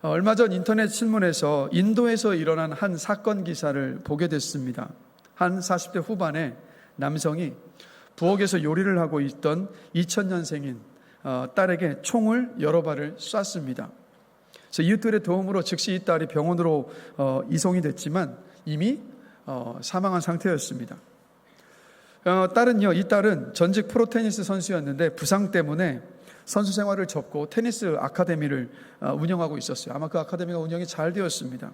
얼마 전 인터넷 신문에서 인도에서 일어난 한 사건 기사를 보게 됐습니다. 한 40대 후반의 남성이 부엌에서 요리를 하고 있던 2000년생인 딸에게 총을 여러 발을 쐈습니다. 그래서 이웃들의 도움으로 즉시 이 딸이 병원으로 이송이 됐지만 이미 사망한 상태였습니다. 이 딸은 전직 프로테니스 선수였는데 부상 때문에 선수 생활을 접고 테니스 아카데미를 운영하고 있었어요. 아마 그 아카데미가 운영이 잘 되었습니다.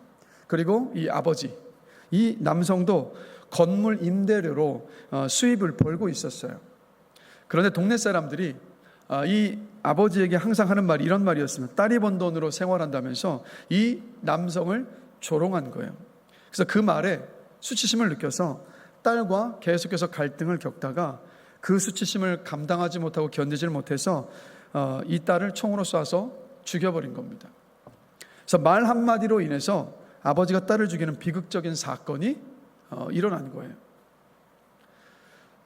그리고 이 아버지, 이 남성도 건물 임대료로 수입을 벌고 있었어요. 그런데 동네 사람들이 이 아버지에게 항상 하는 말이 이런 말이었습니다. 딸이 번 돈으로 생활한다면서 이 남성을 조롱한 거예요. 그래서 그 말에 수치심을 느껴서 딸과 계속해서 갈등을 겪다가 그 수치심을 감당하지 못하고 견디질 못해서 이 딸을 총으로 쏴서 죽여버린 겁니다. 그래서 말 한마디로 인해서 아버지가 딸을 죽이는 비극적인 사건이 일어난 거예요.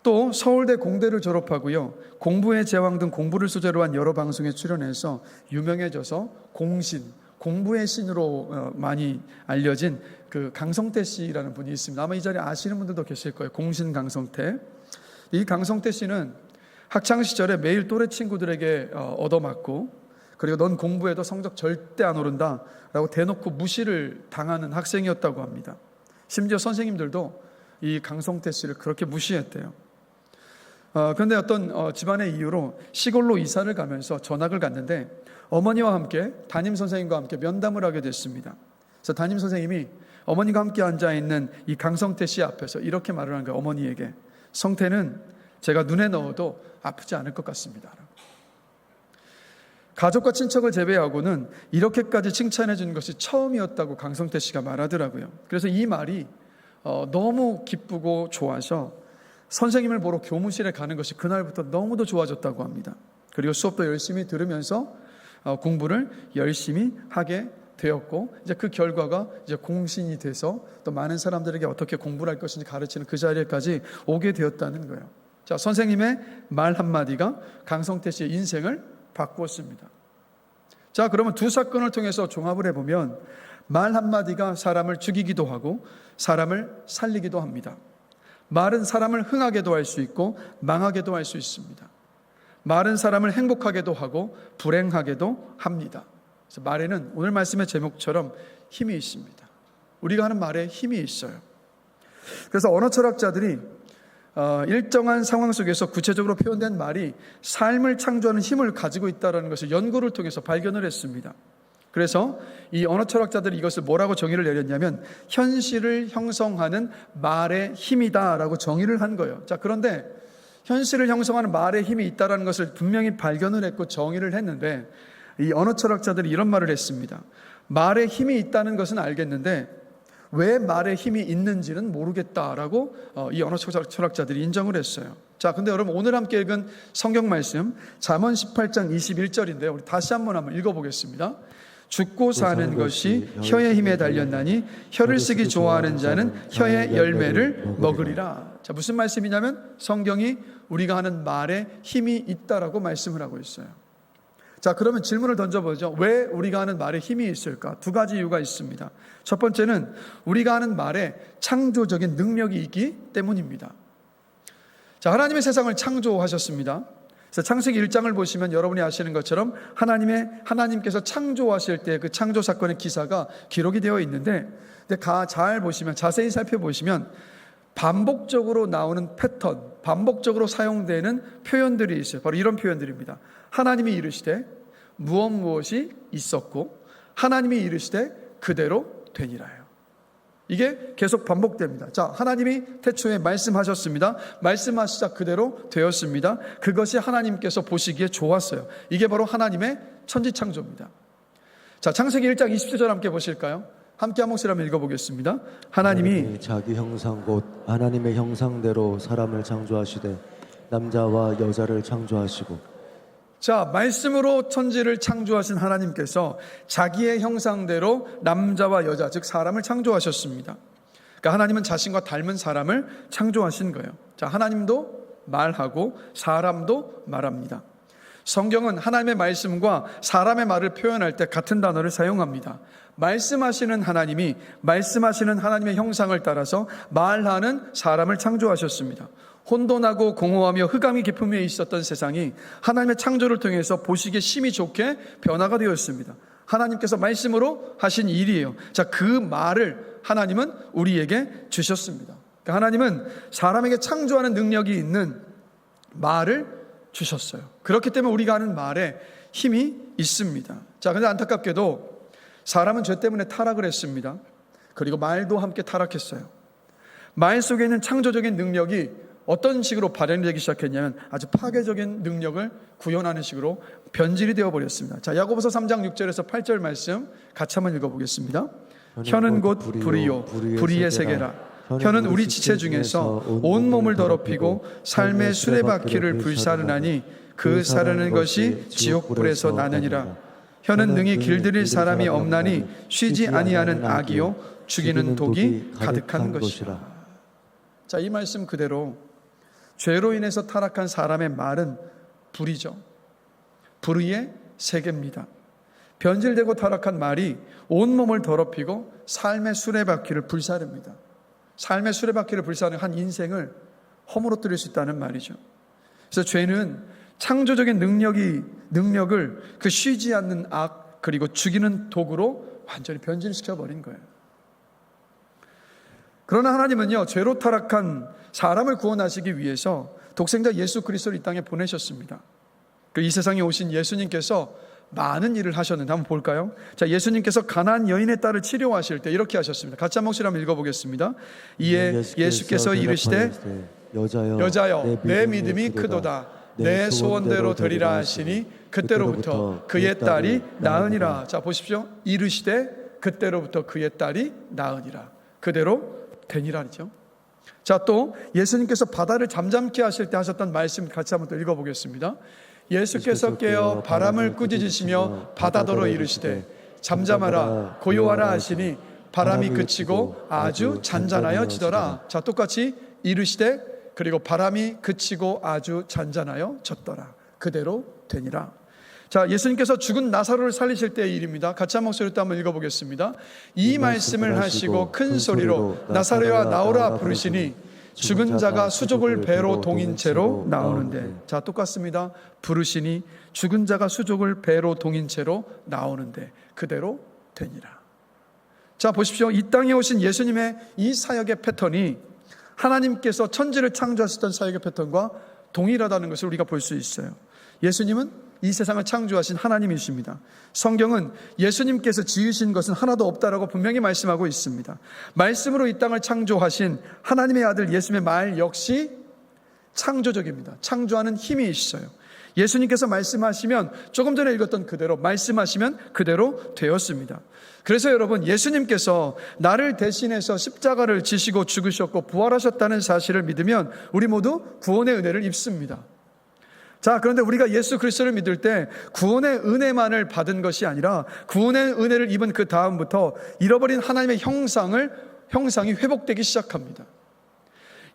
또 서울대 공대를 졸업하고요, 공부의 제왕 등 공부를 소재로 한 여러 방송에 출연해서 유명해져서 공부의 신으로 많이 알려진 그 강성태 씨라는 분이 있습니다. 아마 이 자리에 아시는 분들도 계실 거예요. 공신 강성태. 이 강성태 씨는 학창 시절에 매일 또래 친구들에게 얻어맞고, 그리고 넌 공부해도 성적 절대 안 오른다 라고 대놓고 무시를 당하는 학생이었다고 합니다. 심지어 선생님들도 이 강성태 씨를 그렇게 무시했대요. 그런데 어떤 집안의 이유로 시골로 이사를 가면서 전학을 갔는데 어머니와 함께 담임 선생님과 함께 면담을 하게 됐습니다. 그래서 담임 선생님이 어머니가 함께 앉아있는 이 강성태 씨 앞에서 이렇게 말을 한 거예요. 어머니에게, 성태는 제가 눈에 넣어도 아프지 않을 것 같습니다. 가족과 친척을 제외하고는 이렇게까지 칭찬해 준 것이 처음이었다고 강성태 씨가 말하더라고요. 그래서 이 말이 너무 기쁘고 좋아서 선생님을 보러 교무실에 가는 것이 그날부터 너무도 좋아졌다고 합니다. 그리고 수업도 열심히 들으면서 공부를 열심히 하게 되었고, 이제 그 결과가 이제 공신이 돼서 또 많은 사람들에게 어떻게 공부를 할 것인지 가르치는 그 자리에까지 오게 되었다는 거예요. 자, 선생님의 말 한마디가 강성태 씨의 인생을 바꾸었습니다. 자, 그러면 두 사건을 통해서 종합을 해보면 말 한마디가 사람을 죽이기도 하고 사람을 살리기도 합니다. 말은 사람을 흥하게도 할 수 있고 망하게도 할 수 있습니다. 말은 사람을 행복하게도 하고 불행하게도 합니다. 그래서 말에는 오늘 말씀의 제목처럼 힘이 있습니다. 우리가 하는 말에 힘이 있어요. 그래서 언어 철학자들이 일정한 상황 속에서 구체적으로 표현된 말이 삶을 창조하는 힘을 가지고 있다는 것을 연구를 통해서 발견을 했습니다. 그래서 이 언어 철학자들이 이것을 뭐라고 정의를 내렸냐면 현실을 형성하는 말의 힘이다라고 정의를 한 거예요. 자, 그런데 현실을 형성하는 말의 힘이 있다는 것을 분명히 발견을 했고 정의를 했는데 이 언어 철학자들이 이런 말을 했습니다. 말의 힘이 있다는 것은 알겠는데 왜 말의 힘이 있는지는 모르겠다라고 이 언어 철학자들이 인정을 했어요. 자, 근데 여러분 오늘 함께 읽은 성경 말씀 잠언 18장 21절인데요. 우리 다시 한번 읽어보겠습니다. 죽고 사는 것이 혀의 힘에 달렸나니 혀를 쓰기 좋아하는 자는 혀의 열매를 먹으리라. 자, 무슨 말씀이냐면 성경이 우리가 하는 말에 힘이 있다라고 말씀을 하고 있어요. 자, 그러면 질문을 던져보죠. 왜 우리가 하는 말에 힘이 있을까? 두 가지 이유가 있습니다. 첫 번째는 우리가 하는 말에 창조적인 능력이 있기 때문입니다. 자, 하나님의 세상을 창조하셨습니다. 그래서 창세기 1장을 보시면 여러분이 아시는 것처럼 하나님께서 창조하실 때 그 창조 사건의 기사가 기록이 되어 있는데, 잘 보시면, 자세히 살펴보시면 반복적으로 나오는 패턴, 반복적으로 사용되는 표현들이 있어요. 바로 이런 표현들입니다. 하나님이 이르시되 무엇이 있었고 하나님이 이르시되 그대로 되니라요. 이게 계속 반복됩니다. 자, 하나님이 태초에 말씀하셨습니다. 말씀하시자 그대로 되었습니다. 그것이 하나님께서 보시기에 좋았어요. 이게 바로 하나님의 천지창조입니다. 자, 창세기 1장 27절 함께 보실까요? 함께 한 목소리 한번 읽어보겠습니다. 하나님이 자기 형상 곧 하나님의 형상대로 사람을 창조하시되 남자와 여자를 창조하시고. 자, 말씀으로 천지를 창조하신 하나님께서 자기의 형상대로 남자와 여자, 즉 사람을 창조하셨습니다. 그러니까 하나님은 자신과 닮은 사람을 창조하신 거예요. 자, 하나님도 말하고 사람도 말합니다. 성경은 하나님의 말씀과 사람의 말을 표현할 때 같은 단어를 사용합니다. 말씀하시는 하나님이 말씀하시는 하나님의 형상을 따라서 말하는 사람을 창조하셨습니다. 혼돈하고 공허하며 흑암이 깊음 위에 있었던 세상이 하나님의 창조를 통해서 보시기에 심히 좋게 변화가 되었습니다. 하나님께서 말씀으로 하신 일이에요. 자, 그 말을 하나님은 우리에게 주셨습니다. 그러니까 하나님은 사람에게 창조하는 능력이 있는 말을 주셨어요. 그렇기 때문에 우리가 하는 말에 힘이 있습니다. 자, 근데 안타깝게도 사람은 죄 때문에 타락을 했습니다. 그리고 말도 함께 타락했어요. 말 속에 있는 창조적인 능력이 어떤 식으로 발현되기 시작했냐면 아주 파괴적인 능력을 구현하는 식으로 변질이 되어버렸습니다. 자, 야고보서 3장 6절에서 8절 말씀 같이 한번 읽어보겠습니다. 혀는 곧 불이요 불의의 세계라. 혀는 우리 지체 중에서 온 몸을 더럽히고 삶의 수레바퀴를 불사르나니 그 사르는 것이 지옥불에서 나느니라. 혀는 능히 길들일 사람이 없나니 쉬지 아니하는 악이요 죽이는 독이 가득한 것이라. 자, 이 말씀 그대로 죄로 인해서 타락한 사람의 말은 불이죠. 불의의 세계입니다. 변질되고 타락한 말이 온몸을 더럽히고 삶의 수레바퀴를 불사릅니다. 삶의 수레바퀴를 불사르는 한 인생을 허물어뜨릴 수 있다는 말이죠. 그래서 죄는 창조적인 능력을 그 쉬지 않는 악 그리고 죽이는 독으로 완전히 변질시켜버린 거예요. 그러나 하나님은요, 죄로 타락한 사람을 구원하시기 위해서 독생자 예수 그리스도를 이 땅에 보내셨습니다. 이 세상에 오신 예수님께서 많은 일을 하셨는데 한번 볼까요? 자, 예수님께서 가나안 여인의 딸을 치료하실 때 이렇게 하셨습니다. 같이 한 목소리 한번 읽어보겠습니다. 이에 예수께서 이르시되 여자여 내 믿음이 크도다. 내 소원대로 되리라 하시니 그때로부터 그의 딸이 나으니라. 자, 보십시오. 이르시되 그때로부터 그의 딸이 나으니라. 그대로 되니라죠. 자, 또 예수님께서 바다를 잠잠케 하실 때 하셨던 말씀 같이 한번 또 읽어보겠습니다. 예수께서 깨어 바람을 꾸짖으시며 바다더러 이르시되 잠잠하라 고요하라 하시니 바람이 그치고 아주 잔잔하여지더라. 자, 똑같이 이르시되 그리고 바람이 그치고 아주 잔잔하여졌더라. 그대로 되니라. 자, 예수님께서 죽은 나사로를 살리실 때의 일입니다. 같이 한 목소리로 또 한번 읽어보겠습니다. 이 말씀을 하시고 큰 소리로 나사로야 나오라 부르시니 죽은 자가 수족을 배로 동인 채로 나오는데. 자, 똑같습니다. 부르시니 죽은 자가 수족을 배로 동인 채로 나오는데 그대로 되니라. 자, 보십시오. 이 땅에 오신 예수님의 이 사역의 패턴이 하나님께서 천지를 창조하셨던 사역의 패턴과 동일하다는 것을 우리가 볼 수 있어요. 예수님은 이 세상을 창조하신 하나님이십니다. 성경은 예수님께서 지으신 것은 하나도 없다라고 분명히 말씀하고 있습니다. 말씀으로 이 땅을 창조하신 하나님의 아들 예수님의 말 역시 창조적입니다. 창조하는 힘이 있어요. 예수님께서 말씀하시면 조금 전에 읽었던 그대로 말씀하시면 그대로 되었습니다. 그래서 여러분, 예수님께서 나를 대신해서 십자가를 지시고 죽으셨고 부활하셨다는 사실을 믿으면 우리 모두 구원의 은혜를 입습니다. 자, 그런데 우리가 예수 그리스도를 믿을 때 구원의 은혜만을 받은 것이 아니라 구원의 은혜를 입은 그 다음부터 잃어버린 하나님의 형상이 회복되기 시작합니다.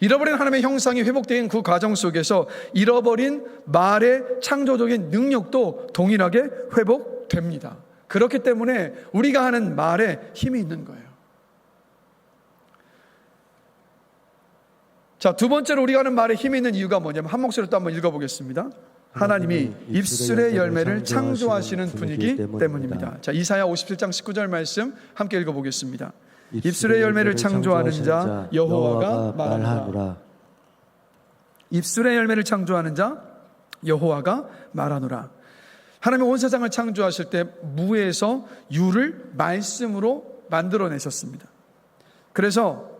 잃어버린 하나님의 형상이 회복된 그 과정 속에서 잃어버린 말의 창조적인 능력도 동일하게 회복됩니다. 그렇기 때문에 우리가 하는 말에 힘이 있는 거예요. 자, 두 번째로 우리가 하는 말에 힘이 있는 이유가 뭐냐면 한 목소리로 또 한번 읽어보겠습니다. 하나님이 입술의 열매를 창조하시는 분이기 때문입니다. 자, 이사야 57장 19절 말씀 함께 읽어보겠습니다. 입술의 열매를 창조하는 자 여호와가 말하노라. 입술의 열매를 창조하는 자 여호와가 말하노라. 하나님이 온 세상을 창조하실 때 무에서 유를 말씀으로 만들어내셨습니다. 그래서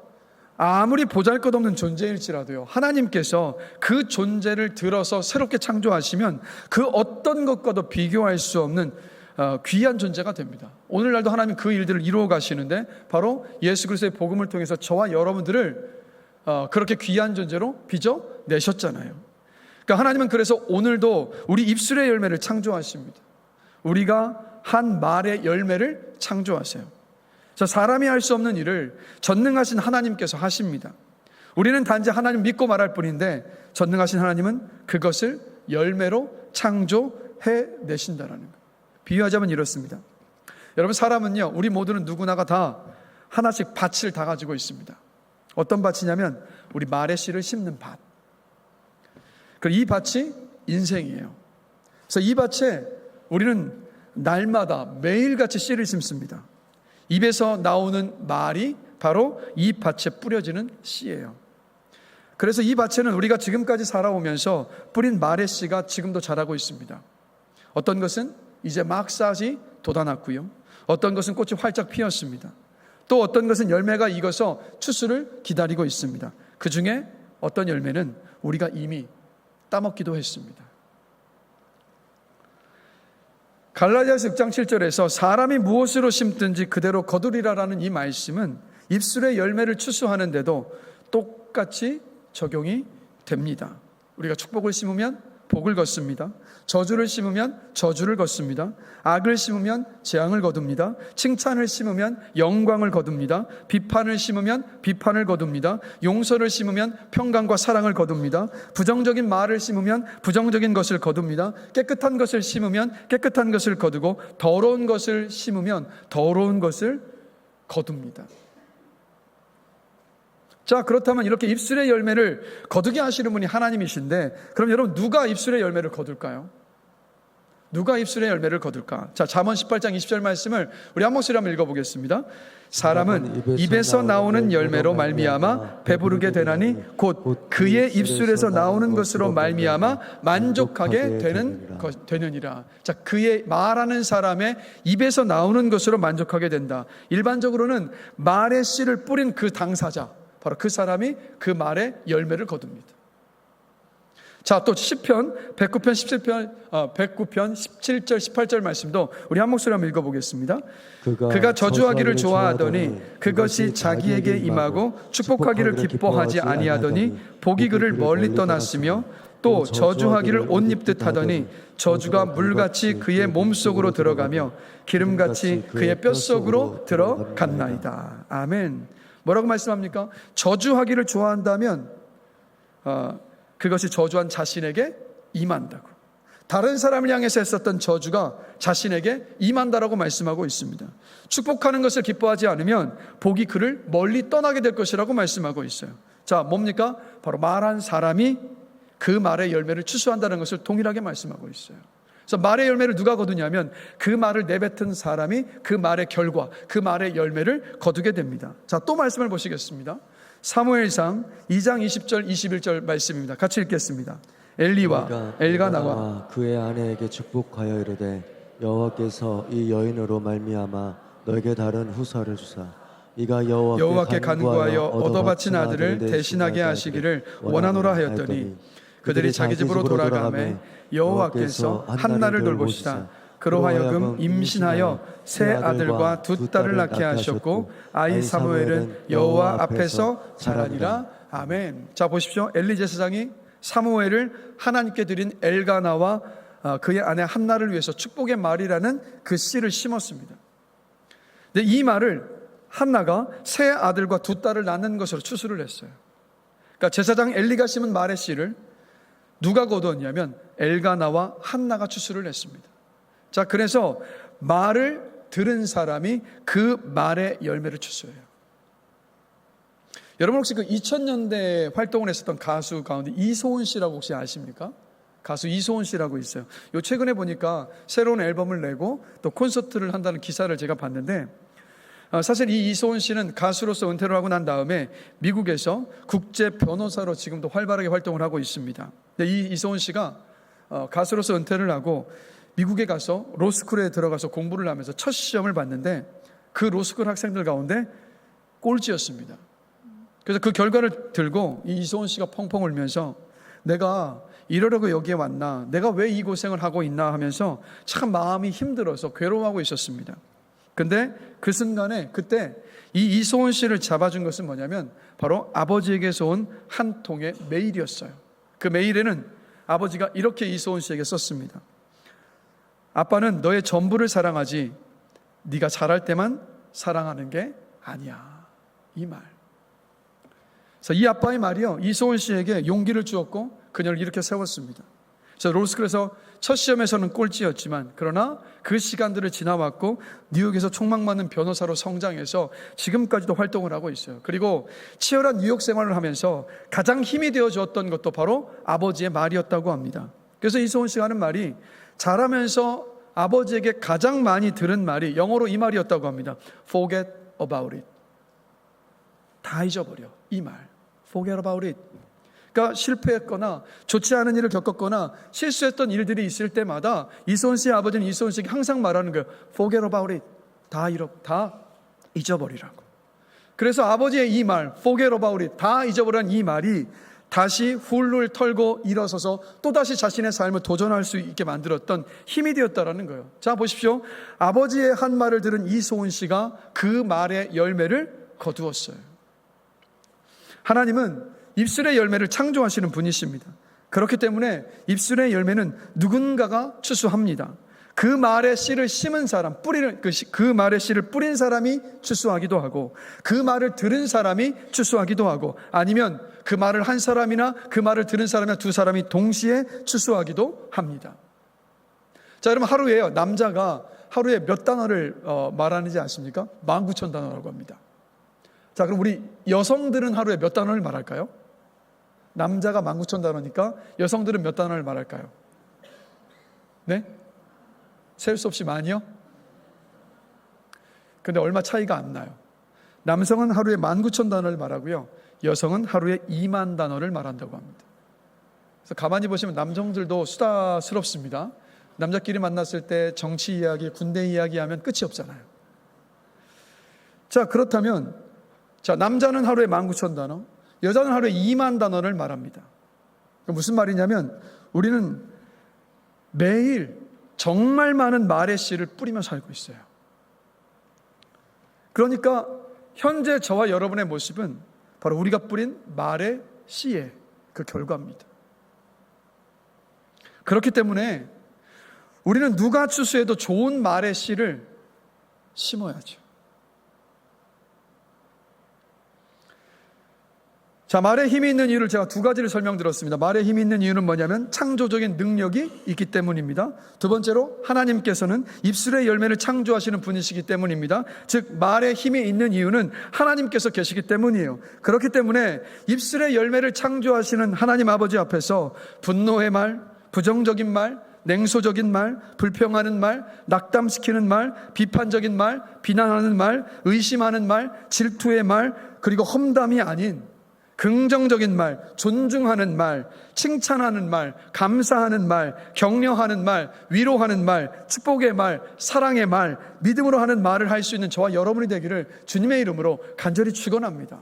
아무리 보잘것없는 존재일지라도요, 하나님께서 그 존재를 들어서 새롭게 창조하시면 그 어떤 것과도 비교할 수 없는 귀한 존재가 됩니다. 오늘날도 하나님 그 일들을 이루어 가시는데 바로 예수 그리스도의 복음을 통해서 저와 여러분들을 그렇게 귀한 존재로 빚어내셨잖아요. 그러니까 하나님은 그래서 오늘도 우리 입술의 열매를 창조하십니다. 우리가 한 말의 열매를 창조하세요. 자, 사람이 할 수 없는 일을 전능하신 하나님께서 하십니다. 우리는 단지 하나님 믿고 말할 뿐인데 전능하신 하나님은 그것을 열매로 창조해 해내신다라는 거예요. 비유하자면 이렇습니다. 여러분, 사람은요, 우리 모두는 누구나가 다 하나씩 밭을 다 가지고 있습니다. 어떤 밭이냐면 우리 말의 씨를 심는 밭. 그리고 이 밭이 인생이에요. 그래서 이 밭에 우리는 날마다 매일같이 씨를 심습니다. 입에서 나오는 말이 바로 이 밭에 뿌려지는 씨예요. 그래서 이 밭에는 우리가 지금까지 살아오면서 뿌린 말의 씨가 지금도 자라고 있습니다. 어떤 것은 이제 막 싹이 돋아났고요. 어떤 것은 꽃이 활짝 피었습니다. 또 어떤 것은 열매가 익어서 추수를 기다리고 있습니다. 그 중에 어떤 열매는 우리가 이미 따먹기도 했습니다. 갈라디아서 6장 7절에서 사람이 무엇으로 심든지 그대로 거두리라라는 이 말씀은 입술의 열매를 추수하는데도 똑같이 적용이 됩니다. 우리가 축복을 심으면 복을 거습니다. 저주를 심으면 저주를 거습니다. 악을 심으면 재앙을 거둡니다. 칭찬을 심으면 영광을 거둡니다. 비판을 심으면 비판을 거둡니다. 용서를 심으면 평강과 사랑을 거둡니다. 부정적인 말을 심으면 부정적인 것을 거둡니다. 깨끗한 것을 심으면 깨끗한 것을 거두고 더러운 것을 심으면 더러운 것을 거둡니다. 자, 그렇다면 이렇게 입술의 열매를 거두게 하시는 분이 하나님이신데, 그럼 여러분, 누가 입술의 열매를 거둘까요? 누가 입술의 열매를 거둘까? 자, 잠언 18장 20절 말씀을 우리 한 목소리 한번 읽어보겠습니다. 사람은 입에서 나오는 열매로 말미암아 배부르게 되나니 곧 그의 입술에서 나오는 것으로 말미암아 만족하게 되느니라. 자, 그의 말하는 사람의 입에서 나오는 것으로 만족하게 된다. 일반적으로는 말의 씨를 뿌린 그 당사자, 바로 그 사람이 그 말의 열매를 거둡니다. 자, 또 시편 109편 17절 18절 말씀도 우리 한 목소리 한번 읽어보겠습니다. 그가 저주하기를 좋아하더니 그것이 자기에게 임하고 축복하기를 기뻐하지 아니하더니 복이 그를 멀리 떠났으며 또 저주하기를 옷 입듯 하더니 저주가 물같이 그의 몸속으로 들어가며 기름같이 그의 뼛속으로 들어갔나이다. 아멘. 뭐라고 말씀합니까? 저주하기를 좋아한다면 그것이 저주한 자신에게 임한다고. 다른 사람을 향해서 했었던 저주가 자신에게 임한다라고 말씀하고 있습니다. 축복하는 것을 기뻐하지 않으면 복이 그를 멀리 떠나게 될 것이라고 말씀하고 있어요. 자, 뭡니까? 바로 말한 사람이 그 말의 열매를 추수한다는 것을 동일하게 말씀하고 있어요. 그래서 말의 열매를 누가 거두냐면 그 말을 내뱉은 사람이 그 말의 결과, 그 말의 열매를 거두게 됩니다. 자, 또 말씀을 보시겠습니다. 사무엘상 2장 20절 21절 말씀입니다. 같이 읽겠습니다. 엘리와 엘가나와 그의 아내에게 축복하여 이르되 여호와께서 이 여인으로 말미암아 너에게 다른 후사를 주사 이가 여호와께 간구하여 얻어바친 아들을 대신하게 하시기를 원하노라 하였더니 그들이 자기 집으로 돌아가매 여호와께서 한나를 돌보시다. 그로 하여금 임신하여 세 아들과 두 딸을 낳게 하셨고 아이 사무엘은 여호와 앞에서 자라니라. 아멘. 자, 보십시오. 엘리 제사장이 사무엘을 하나님께 드린 엘가나와 그의 아내 한나를 위해서 축복의 말이라는 그 씨를 심었습니다. 근데 이 말을 한나가 세 아들과 두 딸을 낳는 것으로 추수를 했어요. 그러니까 제사장 엘리가 심은 말의 씨를 누가 거두었냐면 엘가나와 한나가 추수를 했습니다. 자, 그래서 말을 들은 사람이 그 말의 열매를 추수해요. 여러분 혹시 그 2000년대 활동을 했었던 가수 가운데 이소은 씨라고 혹시 아십니까? 가수 이소은 씨라고 있어요. 요 최근에 보니까 새로운 앨범을 내고 또 콘서트를 한다는 기사를 제가 봤는데, 사실 이 이소은 씨는 가수로서 은퇴를 하고 난 다음에 미국에서 국제 변호사로 지금도 활발하게 활동을 하고 있습니다. 근데 이 이소은 씨가 가수로서 은퇴를 하고 미국에 가서 로스쿨에 들어가서 공부를 하면서 첫 시험을 봤는데 그 로스쿨 학생들 가운데 꼴찌였습니다. 그래서 그 결과를 들고 이 이소은 씨가 펑펑 울면서 내가 이러려고 여기에 왔나, 내가 왜 이 고생을 하고 있나 하면서 참 마음이 힘들어서 괴로워하고 있었습니다. 근데 그 순간에 그때 이 이소은 씨를 잡아준 것은 뭐냐면 바로 아버지에게서 온 한 통의 메일이었어요. 그 메일에는 아버지가 이렇게 이소은 씨에게 썼습니다. 아빠는 너의 전부를 사랑하지 네가 잘할 때만 사랑하는 게 아니야. 이 말. 그래서 이 아빠의 말이요, 이소은 씨에게 용기를 주었고 그녀를 이렇게 세웠습니다. 그래서 로스쿨에서 첫 시험에서는 꼴찌였지만 그러나 그 시간들을 지나왔고 뉴욕에서 촉망받는 변호사로 성장해서 지금까지도 활동을 하고 있어요. 그리고 치열한 뉴욕 생활을 하면서 가장 힘이 되어 주었던 것도 바로 아버지의 말이었다고 합니다. 그래서 이소은 씨가 하는 말이 자라면서 아버지에게 가장 많이 들은 말이 영어로 이 말이었다고 합니다. Forget about it. 다 잊어버려. 이 말. Forget about it. 그러니까 실패했거나 좋지 않은 일을 겪었거나 실수했던 일들이 있을 때마다 이소은 씨의 아버지는 이소은 씨에게 항상 말하는 거예요. Forget about it. 다 잊어버리라고. 그래서 아버지의 이 말, Forget about it. 다 잊어버리는 이 말이 다시 훌훌 털고 일어서서 또다시 자신의 삶을 도전할 수 있게 만들었던 힘이 되었다라는 거예요. 자, 보십시오. 아버지의 한 말을 들은 이소은 씨가 그 말의 열매를 거두었어요. 하나님은 입술의 열매를 창조하시는 분이십니다. 그렇기 때문에 입술의 열매는 누군가가 추수합니다. 그 말의 씨를 심은 사람, 그 말의 씨를 뿌린 사람이 추수하기도 하고, 그 말을 들은 사람이 추수하기도 하고, 아니면 그 말을 한 사람이나 그 말을 들은 사람이나 두 사람이 동시에 추수하기도 합니다. 자, 여러분, 남자가 하루에 몇 단어를 말하는지 아십니까? 19,000단어라고 합니다. 자, 그럼 우리 여성들은 하루에 몇 단어를 말할까요? 남자가 19,000단어니까 여성들은 몇 단어를 말할까요? 네? 셀 수 없이 많이요? 근데 얼마 차이가 안 나요. 남성은 하루에 19,000단어를 말하고요, 여성은 하루에 2만 단어를 말한다고 합니다. 그래서 가만히 보시면 남성들도 수다스럽습니다. 남자끼리 만났을 때 정치 이야기, 군대 이야기 하면 끝이 없잖아요. 자, 그렇다면 남자는 하루에 19,000단어, 여자는 하루에 2만 단어를 말합니다. 무슨 말이냐면 우리는 매일 정말 많은 말의 씨를 뿌리며 살고 있어요. 그러니까 현재 저와 여러분의 모습은 바로 우리가 뿌린 말의 씨의 그 결과입니다. 그렇기 때문에 우리는 누가 추수해도 좋은 말의 씨를 심어야죠. 자, 말에 힘이 있는 이유를 제가 두 가지를 설명드렸습니다. 말에 힘이 있는 이유는 뭐냐면 창조적인 능력이 있기 때문입니다. 두 번째로 하나님께서는 입술의 열매를 창조하시는 분이시기 때문입니다. 즉 말에 힘이 있는 이유는 하나님께서 계시기 때문이에요. 그렇기 때문에 입술의 열매를 창조하시는 하나님 아버지 앞에서 분노의 말, 부정적인 말, 냉소적인 말, 불평하는 말, 낙담시키는 말, 비판적인 말, 비난하는 말, 의심하는 말, 질투의 말, 그리고 험담이 아닌 긍정적인 말, 존중하는 말, 칭찬하는 말, 감사하는 말, 격려하는 말, 위로하는 말, 축복의 말, 사랑의 말, 믿음으로 하는 말을 할 수 있는 저와 여러분이 되기를 주님의 이름으로 간절히 축원합니다.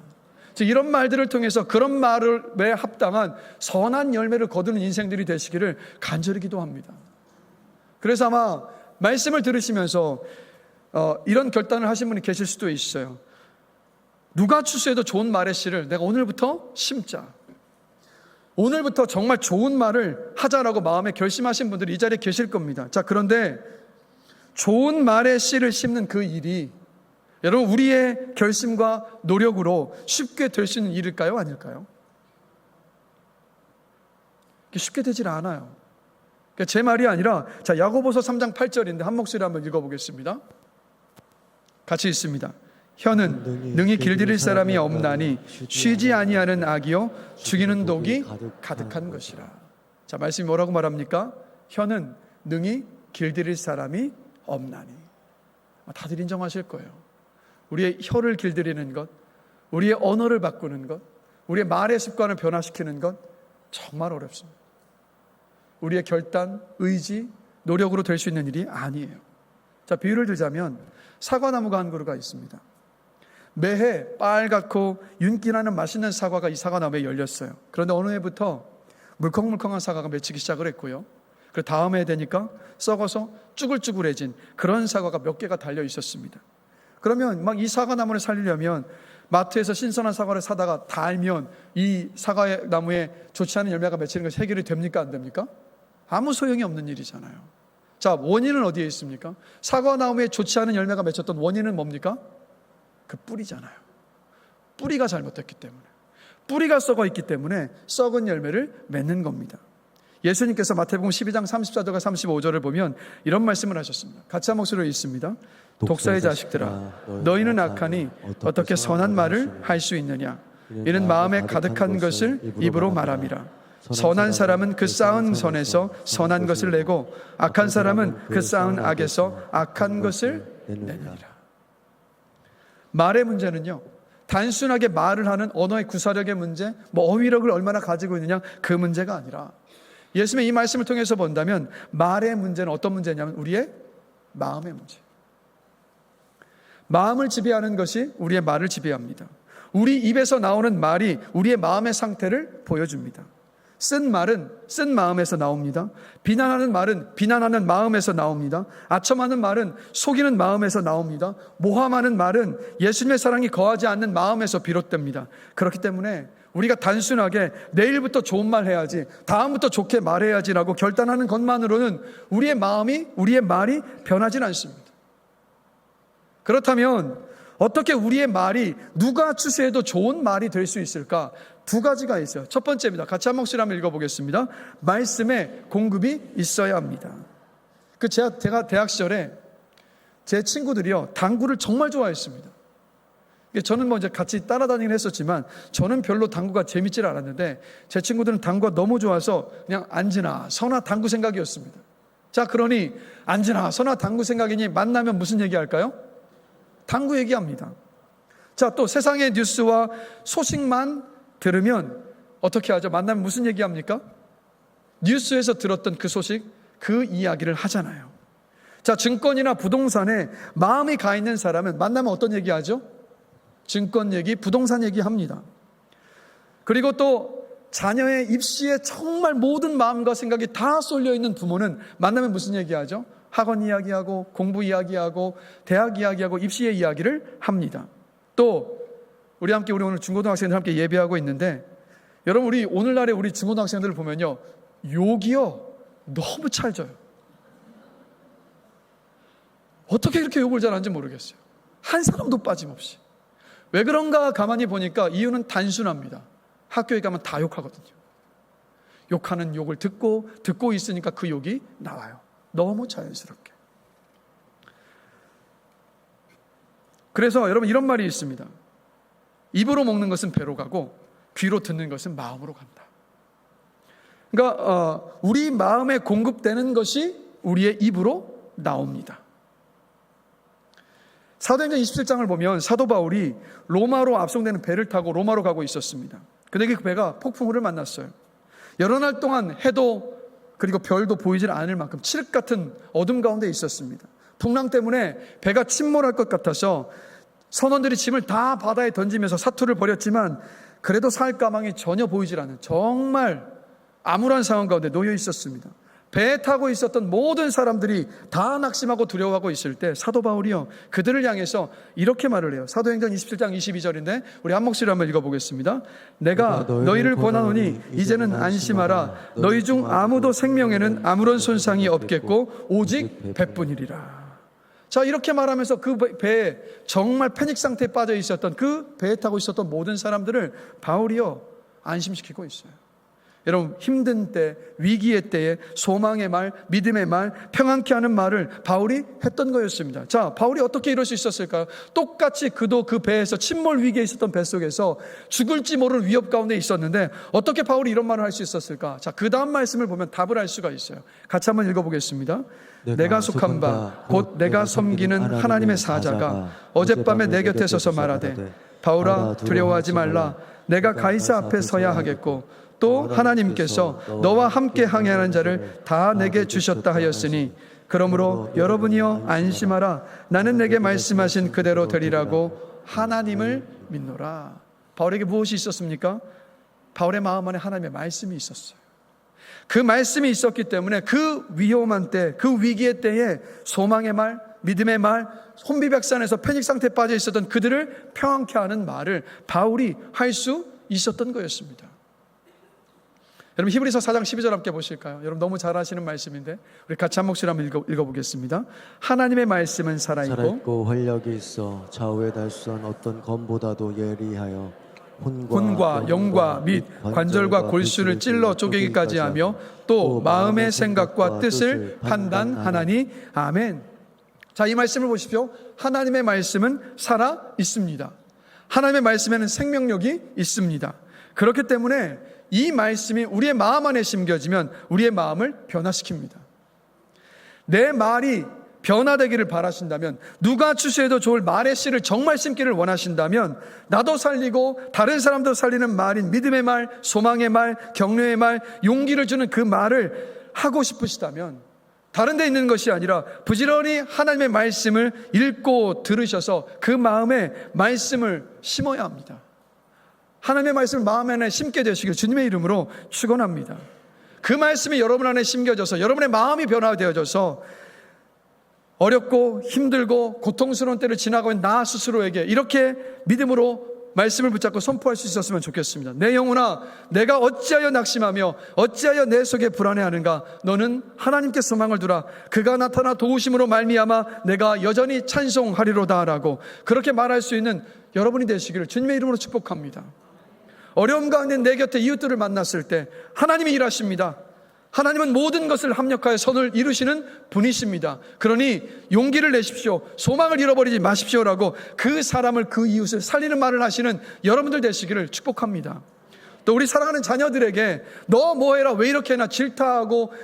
즉 이런 말들을 통해서 그런 말에 합당한 선한 열매를 거두는 인생들이 되시기를 간절히 기도합니다. 그래서 아마 말씀을 들으시면서 이런 결단을 하신 분이 계실 수도 있어요. 누가 추수해도 좋은 말의 씨를 내가 오늘부터 심자. 오늘부터 정말 좋은 말을 하자라고 마음에 결심하신 분들이 이 자리에 계실 겁니다. 자, 그런데 좋은 말의 씨를 심는 그 일이 여러분 우리의 결심과 노력으로 쉽게 될 수 있는 일일까요? 아닐까요? 쉽게 되질 않아요. 그러니까 제 말이 아니라 자, 야고보서 3장 8절인데 한 목소리 한번 읽어보겠습니다. 같이 읽습니다. 혀는 능히 길들일 사람이 없나니 쉬지 아니하는 악이요 죽이는 독이 가득한 것이라. 자, 말씀이 뭐라고 말합니까? 혀는 능히 길들일 사람이 없나니. 다들 인정하실 거예요. 우리의 혀를 길들이는 것, 우리의 언어를 바꾸는 것, 우리의 말의 습관을 변화시키는 것 정말 어렵습니다. 우리의 결단, 의지, 노력으로 될 수 있는 일이 아니에요. 자, 비유를 들자면 사과나무가 한 그루가 있습니다. 매해 빨갛고 윤기나는 맛있는 사과가 이 사과나무에 열렸어요. 그런데 어느 해부터 물컹물컹한 사과가 맺히기 시작을 했고요. 그 다음 해 되니까 썩어서 쭈글쭈글해진 그런 사과가 몇 개가 달려 있었습니다. 그러면 막 이 사과나무를 살리려면 마트에서 신선한 사과를 사다가 다 알면 이 사과나무에 좋지 않은 열매가 맺히는 것이 해결이 됩니까? 안 됩니까? 아무 소용이 없는 일이잖아요. 자, 원인은 어디에 있습니까? 사과나무에 좋지 않은 열매가 맺혔던 원인은 뭡니까? 그 뿌리잖아요. 뿌리가 잘못됐기 때문에, 뿌리가 썩어 있기 때문에 썩은 열매를 맺는 겁니다. 예수님께서 마태복음 12장 34절과 35절을 보면 이런 말씀을 하셨습니다. 같이 한 목소리로 읽습니다. 독사의 자식들아, 너희는 악하니 어떻게 선한 말을 할 수 있느냐? 이는 마음에 가득한 것을 입으로 말함이라. 선한 사람은 그 쌓은 선에서 선한 것을 내고 악한 사람은 그 쌓은 악에서 악한 것을 내느니라. 말의 문제는요, 단순하게 말을 하는 언어의 구사력의 문제, 어휘력을 얼마나 가지고 있느냐, 그 문제가 아니라 예수님의 이 말씀을 통해서 본다면 말의 문제는 어떤 문제냐면 우리의 마음의 문제. 마음을 지배하는 것이 우리의 말을 지배합니다. 우리 입에서 나오는 말이 우리의 마음의 상태를 보여줍니다. 쓴 말은 쓴 마음에서 나옵니다. 비난하는 말은 비난하는 마음에서 나옵니다. 아첨하는 말은 속이는 마음에서 나옵니다. 모함하는 말은 예수님의 사랑이 거하지 않는 마음에서 비롯됩니다. 그렇기 때문에 우리가 단순하게 내일부터 좋은 말 해야지, 다음부터 좋게 말해야지라고 결단하는 것만으로는 우리의 마음이, 우리의 말이 변하진 않습니다. 그렇다면 어떻게 우리의 말이 누가 추수해도 좋은 말이 될 수 있을까? 두 가지가 있어요. 첫 번째입니다. 같이 한 목소리 한번 읽어보겠습니다. 말씀의 공급이 있어야 합니다. 제가 대학 시절에 제 친구들이요, 당구를 정말 좋아했습니다. 저는 이제 같이 따라다니긴 했었지만 저는 별로 당구가 재밌질 않았는데 제 친구들은 당구가 너무 좋아서 그냥 안지나 서나 당구 생각이었습니다. 자, 그러니 안지나 서나 당구 생각이니 만나면 무슨 얘기할까요? 당구 얘기합니다. 자, 또 세상의 뉴스와 소식만 들으면 어떻게 하죠? 만나면 무슨 얘기합니까? 뉴스에서 들었던 그 소식, 그 이야기를 하잖아요. 자, 증권이나 부동산에 마음이 가 있는 사람은 만나면 어떤 얘기하죠? 증권 얘기, 부동산 얘기합니다. 그리고 또 자녀의 입시에 정말 모든 마음과 생각이 다 쏠려 있는 부모는 만나면 무슨 얘기하죠? 학원 이야기하고 공부 이야기하고 대학 이야기하고 입시의 이야기를 합니다. 또 우리 오늘 중고등학생들 함께 예배하고 있는데 여러분, 우리 오늘날의 우리 중고등학생들을 보면요, 욕이요 너무 찰져요. 어떻게 이렇게 욕을 잘하는지 모르겠어요. 한 사람도 빠짐없이. 왜 그런가 가만히 보니까 이유는 단순합니다. 학교에 가면 다 욕하거든요. 욕하는 욕을 듣고 있으니까 그 욕이 나와요. 너무 자연스럽게. 그래서 여러분, 이런 말이 있습니다. 입으로 먹는 것은 배로 가고 귀로 듣는 것은 마음으로 간다. 그러니까 우리 마음에 공급되는 것이 우리의 입으로 나옵니다. 사도행전 27장을 보면 사도 바울이 로마로 압송되는 배를 타고 로마로 가고 있었습니다. 그런데 그 배가 폭풍우를 만났어요. 여러 날 동안 해도 그리고 별도 보이질 않을 만큼 칠흑 같은 어둠 가운데 있었습니다. 풍랑 때문에 배가 침몰할 것 같아서 선원들이 짐을 다 바다에 던지면서 사투를 벌였지만 그래도 살 가망이 전혀 보이질 않는 정말 암울한 상황 가운데 놓여 있었습니다. 배에 타고 있었던 모든 사람들이 다 낙심하고 두려워하고 있을 때 사도 바울이요, 그들을 향해서 이렇게 말을 해요. 사도행전 27장 22절인데 우리 한 목소리로 한번 읽어보겠습니다. 내가 너희를 권하노니 이제는 안심하라. 너희 중 아무도 생명에는 아무런 손상이 없겠고 오직 배뿐이리라. 자, 이렇게 말하면서 그 배에 정말 패닉 상태에 빠져 있었던 그 배에 타고 있었던 모든 사람들을 바울이요 안심시키고 있어요. 여러분, 힘든 때, 위기의 때에 소망의 말, 믿음의 말, 평안케 하는 말을 바울이 했던 거였습니다. 자, 바울이 어떻게 이럴 수 있었을까요? 똑같이 그도 그 배에서 침몰 위기에 있었던 뱃속에서 죽을지 모를 위협 가운데 있었는데 어떻게 바울이 이런 말을 할 수 있었을까? 자, 그 다음 말씀을 보면 답을 알 수가 있어요. 같이 한번 읽어보겠습니다. 내가 속한 바 곧 내가 섬기는 하나님의 사자가 어젯밤에 내 곁에 서서 말하되 바울아 두려워하지 말라. 내가 가이사 앞에 서야 하겠고 또 하나님께서 너와 함께 항해하는 자를 다 내게 주셨다 하였으니 그러므로 여러분이여 안심하라. 나는 내게 말씀하신 그대로 되리라고 하나님을 믿노라. 바울에게 무엇이 있었습니까? 바울의 마음 안에 하나님의 말씀이 있었어요. 그 말씀이 있었기 때문에 그 위험한 때, 그 위기의 때에 소망의 말, 믿음의 말, 혼비백산에서 패닉 상태에 빠져 있었던 그들을 평안케 하는 말을 바울이 할 수 있었던 거였습니다. 여러분, 히브리서 4장 12절 함께 보실까요? 여러분, 너무 잘 아시는 말씀인데 우리 같이 한 목소리 한번 읽어보겠습니다. 하나님의 말씀은 살아있고 활력이 있어 좌우에 달 수 없는 어떤 검보다도 예리하여 혼과 영과 및 관절과 골수를 찔러 쪼개기까지 하며 또 마음의 생각과 뜻을 판단하나니. 아멘. 자, 이 말씀을 보십시오. 하나님의 말씀은 살아 있습니다. 하나님의 말씀에는 생명력이 있습니다. 그렇기 때문에 이 말씀이 우리의 마음 안에 심겨지면 우리의 마음을 변화시킵니다. 내 말이 변화되기를 바라신다면, 누가 추수해도 좋을 말의 씨를 정말 심기를 원하신다면, 나도 살리고 다른 사람도 살리는 말인 믿음의 말, 소망의 말, 격려의 말, 용기를 주는 그 말을 하고 싶으시다면 다른 데 있는 것이 아니라 부지런히 하나님의 말씀을 읽고 들으셔서 그 마음에 말씀을 심어야 합니다. 하나님의 말씀을 마음 안에 심게 되시길 주님의 이름으로 축원합니다. 그 말씀이 여러분 안에 심겨져서 여러분의 마음이 변화되어져서 어렵고 힘들고 고통스러운 때를 지나고 있는 나 스스로에게 이렇게 믿음으로 말씀을 붙잡고 선포할 수 있었으면 좋겠습니다. 내 영혼아, 내가 어찌하여 낙심하며 어찌하여 내 속에 불안해하는가? 너는 하나님께 소망을 두라. 그가 나타나 도우심으로 말미암아 내가 여전히 찬송하리로다 라고 그렇게 말할 수 있는 여러분이 되시기를 주님의 이름으로 축복합니다. 어려움 가운데 내 곁에 이웃들을 만났을 때 하나님이 일하십니다. 하나님은 모든 것을 합력하여 선을 이루시는 분이십니다. 그러니 용기를 내십시오. 소망을 잃어버리지 마십시오라고 그 사람을, 그 이웃을 살리는 말을 하시는 여러분들 되시기를 축복합니다. 또 우리 사랑하는 자녀들에게 너 뭐해라, 왜 이렇게 해나 질타하고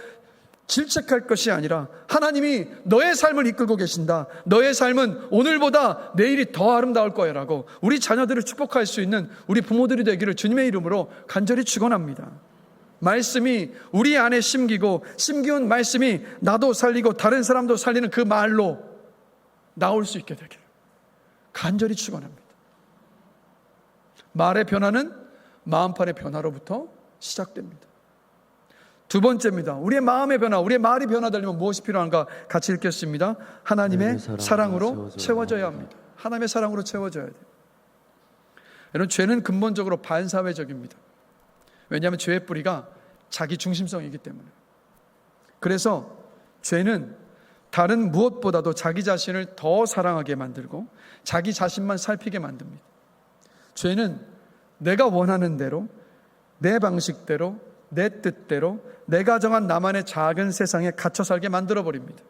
질책할 것이 아니라 하나님이 너의 삶을 이끌고 계신다. 너의 삶은 오늘보다 내일이 더 아름다울 거야 라고 우리 자녀들을 축복할 수 있는 우리 부모들이 되기를 주님의 이름으로 간절히 축원합니다. 말씀이 우리 안에 심기고 심기운 말씀이 나도 살리고 다른 사람도 살리는 그 말로 나올 수 있게 되기를 간절히 축원합니다. 말의 변화는 마음판의 변화로부터 시작됩니다. 두 번째입니다. 우리의 마음의 변화, 우리의 말이 변화되려면 무엇이 필요한가? 같이 읽겠습니다. 하나님의 사랑으로 채워져야 합니다. 하나님의 사랑으로 채워져야 돼요. 여러분, 죄는 근본적으로 반사회적입니다. 왜냐하면 죄의 뿌리가 자기 중심성이기 때문에. 그래서 죄는 다른 무엇보다도 자기 자신을 더 사랑하게 만들고 자기 자신만 살피게 만듭니다. 죄는 내가 원하는 대로, 내 방식대로, 내 뜻대로, 내가 정한 나만의 작은 세상에 갇혀 살게 만들어버립니다.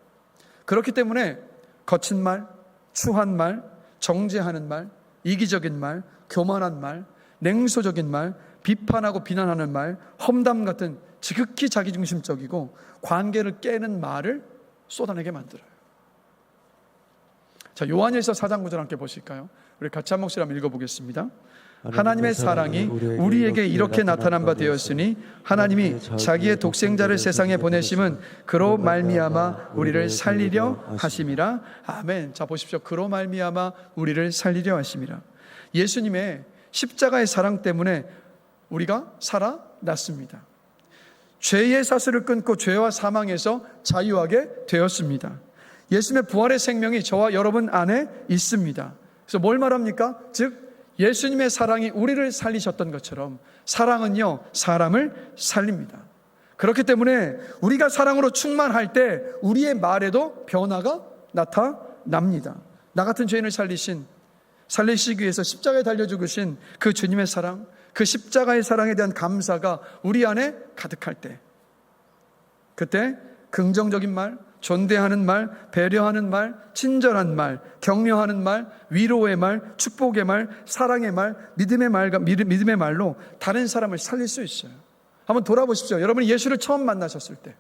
그렇기 때문에 거친 말, 추한 말, 정죄하는 말, 이기적인 말, 교만한 말, 냉소적인 말, 비판하고 비난하는 말, 험담 같은 지극히 자기중심적이고 관계를 깨는 말을 쏟아내게 만들어요. 자, 요한일서 4장 9절 함께 보실까요? 우리 같이 한 목소리 한번 읽어보겠습니다. 하나님의 사랑이 우리에게 이렇게 나타난 바 되었으니 하나님이 자기의 독생자를 세상에 보내심은 그로 말미암아 우리를 살리려 하심이라. 아멘. 자, 보십시오. 그로 말미암아 우리를 살리려 하심이라. 예수님의 십자가의 사랑 때문에 우리가 살아났습니다. 죄의 사슬을 끊고 죄와 사망에서 자유하게 되었습니다. 예수님의 부활의 생명이 저와 여러분 안에 있습니다. 그래서 뭘 말합니까? 즉 예수님의 사랑이 우리를 살리셨던 것처럼 사랑은요, 사람을 살립니다. 그렇기 때문에 우리가 사랑으로 충만할 때 우리의 말에도 변화가 나타납니다. 나 같은 죄인을 살리시기 위해서 십자가에 달려 죽으신 그 주님의 사랑, 그 십자가의 사랑에 대한 감사가 우리 안에 가득할 때, 그때 긍정적인 말, 존대하는 말, 배려하는 말, 친절한 말, 격려하는 말, 위로의 말, 축복의 말, 사랑의 말, 믿음의 말로 다른 사람을 살릴 수 있어요. 한번 돌아보십시오. 여러분이 예수를 처음 만나셨을 때,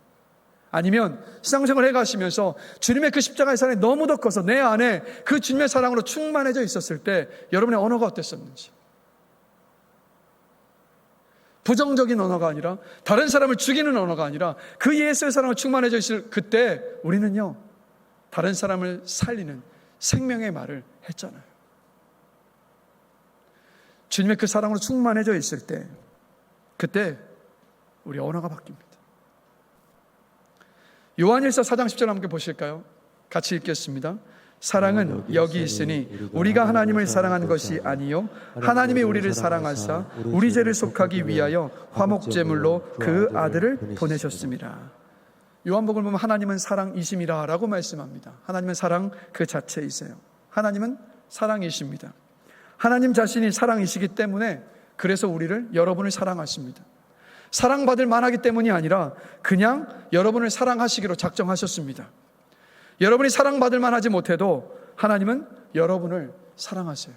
아니면 신앙생활 해가시면서 주님의 그 십자가의 사랑이 너무도 커서 내 안에 그 주님의 사랑으로 충만해져 있었을 때 여러분의 언어가 어땠었는지, 부정적인 언어가 아니라, 다른 사람을 죽이는 언어가 아니라 그 예수의 사랑으로 충만해져 있을 그때 우리는요, 다른 사람을 살리는 생명의 말을 했잖아요. 주님의 그 사랑으로 충만해져 있을 때, 그때 우리 언어가 바뀝니다. 요한일서 4장 10절 함께 보실까요? 같이 읽겠습니다. 사랑은 여기 있으니 우리가 하나님을 사랑한 것이 아니요 하나님이 우리를 사랑하사 우리 죄를 속하기 위하여 화목제물로 그 아들을 보내셨습니다. 요한복음을 보면 하나님은 사랑이심이라 라고 말씀합니다. 하나님은 사랑 그 자체이세요. 하나님은 사랑이십니다. 하나님 자신이 사랑이시기 때문에 그래서 우리를, 여러분을 사랑하십니다. 사랑받을 만하기 때문이 아니라 그냥 여러분을 사랑하시기로 작정하셨습니다. 여러분이 사랑받을 만하지 못해도 하나님은 여러분을 사랑하세요.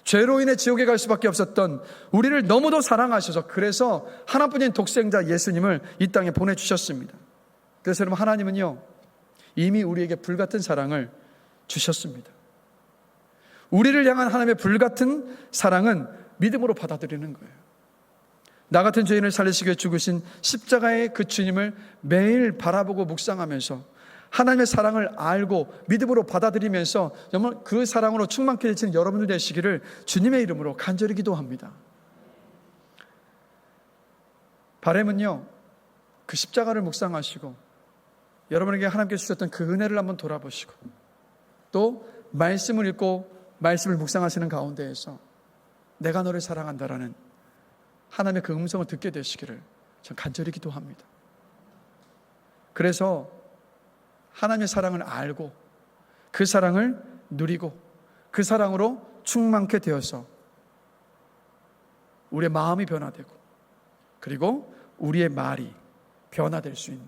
죄로 인해 지옥에 갈 수밖에 없었던 우리를 너무도 사랑하셔서, 그래서 하나뿐인 독생자 예수님을 이 땅에 보내주셨습니다. 그래서 여러분, 하나님은요 이미 우리에게 불같은 사랑을 주셨습니다. 우리를 향한 하나님의 불같은 사랑은 믿음으로 받아들이는 거예요. 나 같은 죄인을 살리시기 위해 죽으신 십자가의 그 주님을 매일 바라보고 묵상하면서 하나님의 사랑을 알고 믿음으로 받아들이면서 정말 그 사랑으로 충만케 되시는 여러분들 되시기를 주님의 이름으로 간절히 기도합니다. 바람은요, 그 십자가를 묵상하시고 여러분에게 하나님께서 주셨던 그 은혜를 한번 돌아보시고, 또 말씀을 읽고 말씀을 묵상하시는 가운데에서 내가 너를 사랑한다라는 하나님의 그 음성을 듣게 되시기를 전 간절히 기도합니다. 그래서 하나님의 사랑을 알고 그 사랑을 누리고 그 사랑으로 충만케 되어서 우리의 마음이 변화되고, 그리고 우리의 말이 변화될 수 있는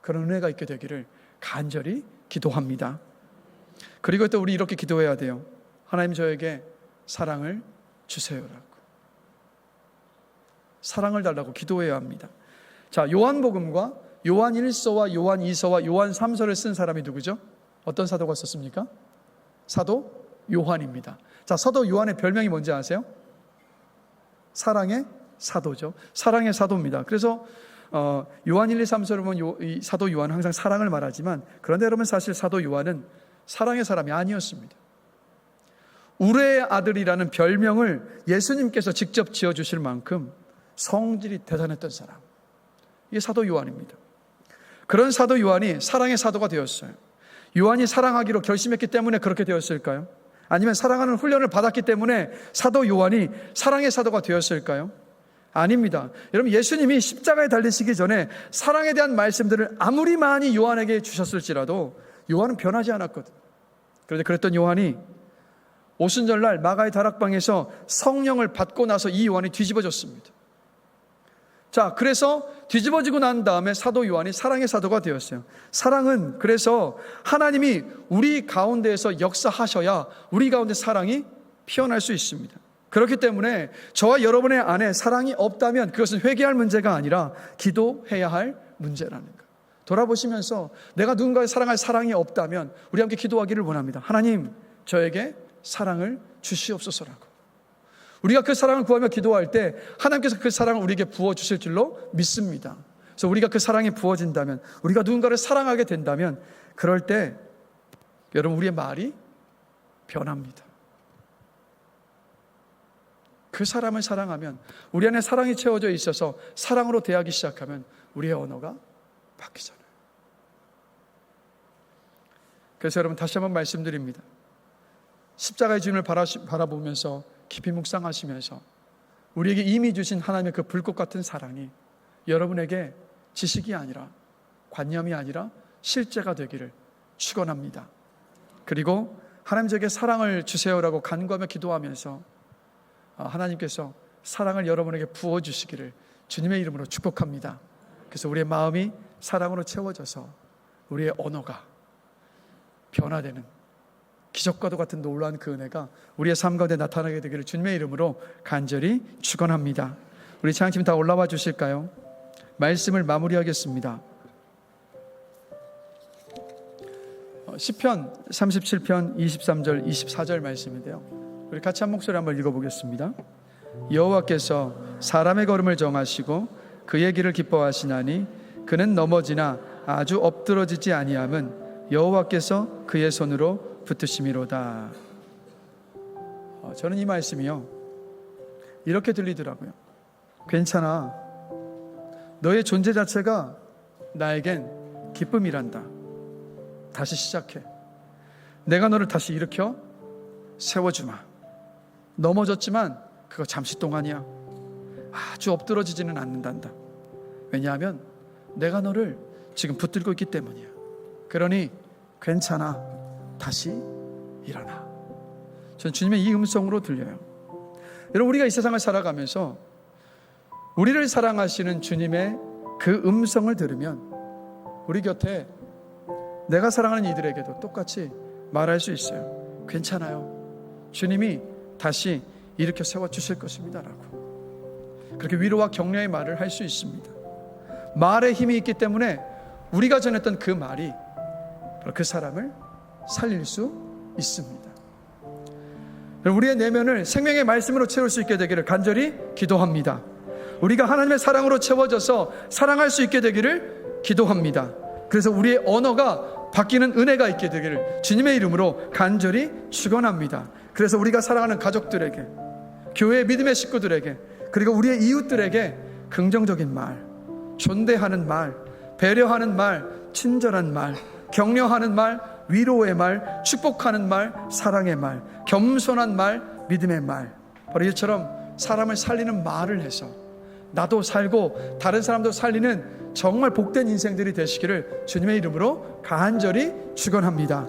그런 은혜가 있게 되기를 간절히 기도합니다. 그리고 또 우리 이렇게 기도해야 돼요. 하나님, 저에게 사랑을 주세요라고. 사랑을 달라고 기도해야 합니다. 자, 요한복음과 요한 1서와 요한 2서와 요한 3서를 쓴 사람이 누구죠? 어떤 사도가 썼습니까? 사도 요한입니다. 자, 사도 요한의 별명이 뭔지 아세요? 사랑의 사도죠. 사랑의 사도입니다. 그래서 요한 1, 2, 3서를 보면 사도 요한은 항상 사랑을 말하지만, 그런데 여러분, 사실 사도 요한은 사랑의 사람이 아니었습니다. 우레의 아들이라는 별명을 예수님께서 직접 지어주실 만큼 성질이 대단했던 사람, 이게 사도 요한입니다. 그런 사도 요한이 사랑의 사도가 되었어요. 요한이 사랑하기로 결심했기 때문에 그렇게 되었을까요? 아니면 사랑하는 훈련을 받았기 때문에 사도 요한이 사랑의 사도가 되었을까요? 아닙니다. 여러분, 예수님이 십자가에 달리시기 전에 사랑에 대한 말씀들을 아무리 많이 요한에게 주셨을지라도 요한은 변하지 않았거든. 그런데 그랬던 요한이 오순절날 마가의 다락방에서 성령을 받고 나서 이 요한이 뒤집어졌습니다. 자, 그래서 뒤집어지고 난 다음에 사도 요한이 사랑의 사도가 되었어요. 사랑은 그래서 하나님이 우리 가운데에서 역사하셔야 우리 가운데 사랑이 피어날 수 있습니다. 그렇기 때문에 저와 여러분의 안에 사랑이 없다면 그것은 회개할 문제가 아니라 기도해야 할 문제라는 거예요. 돌아보시면서 내가 누군가를 사랑할 사랑이 없다면 우리 함께 기도하기를 원합니다. 하나님, 저에게 사랑을 주시옵소서라고. 우리가 그 사랑을 구하며 기도할 때 하나님께서 그 사랑을 우리에게 부어주실 줄로 믿습니다. 그래서 우리가 그 사랑이 부어진다면, 우리가 누군가를 사랑하게 된다면, 그럴 때 여러분, 우리의 말이 변합니다. 그 사람을 사랑하면, 우리 안에 사랑이 채워져 있어서 사랑으로 대하기 시작하면 우리의 언어가 바뀌잖아요. 그래서 여러분, 다시 한번 말씀드립니다. 십자가의 주님을 바라보면서 깊이 묵상하시면서 우리에게 이미 주신 하나님의 그 불꽃 같은 사랑이 여러분에게 지식이 아니라, 관념이 아니라 실제가 되기를 축원합니다. 그리고 하나님, 저에게 사랑을 주세요라고 간구하며 기도하면서 하나님께서 사랑을 여러분에게 부어주시기를 주님의 이름으로 축복합니다. 그래서 우리의 마음이 사랑으로 채워져서 우리의 언어가 변화되는 기적과도 같은 놀라운 그 은혜가 우리의 삶 가운데 나타나게 되기를 주님의 이름으로 간절히 축원합니다. 우리 찬양팀 다 올라와 주실까요? 말씀을 마무리하겠습니다. 시편 37편 23절 24절 말씀인데요, 우리 같이 한 목소리 한번 읽어보겠습니다. 여호와께서 사람의 걸음을 정하시고 그의 길을 기뻐하시나니 그는 넘어지나 아주 엎드러지지 아니함은 여호와께서 그의 손으로 붙으심이로다. 저는 이 말씀이요, 이렇게 들리더라고요. 괜찮아, 너의 존재 자체가 나에겐 기쁨이란다. 다시 시작해. 내가 너를 다시 일으켜 세워주마. 넘어졌지만 그거 잠시 동안이야. 아주 엎드러지지는 않는단다. 왜냐하면 내가 너를 지금 붙들고 있기 때문이야. 그러니 괜찮아, 다시 일어나. 전 주님의 이 음성으로 들려요. 여러분, 우리가 이 세상을 살아가면서 우리를 사랑하시는 주님의 그 음성을 들으면 우리 곁에 내가 사랑하는 이들에게도 똑같이 말할 수 있어요. 괜찮아요. 주님이 다시 일으켜 세워주실 것입니다 라고. 그렇게 위로와 격려의 말을 할 수 있습니다. 말에 힘이 있기 때문에 우리가 전했던 그 말이 바로 그 사람을 살릴 수 있습니다. 우리의 내면을 생명의 말씀으로 채울 수 있게 되기를 간절히 기도합니다. 우리가 하나님의 사랑으로 채워져서 사랑할 수 있게 되기를 기도합니다. 그래서 우리의 언어가 바뀌는 은혜가 있게 되기를 주님의 이름으로 간절히 축원합니다. 그래서 우리가 사랑하는 가족들에게, 교회의 믿음의 식구들에게, 그리고 우리의 이웃들에게 긍정적인 말, 존대하는 말, 배려하는 말, 친절한 말, 격려하는 말, 위로의 말, 축복하는 말, 사랑의 말, 겸손한 말, 믿음의 말, 바로 이처럼 사람을 살리는 말을 해서 나도 살고 다른 사람도 살리는 정말 복된 인생들이 되시기를 주님의 이름으로 간절히 축원합니다.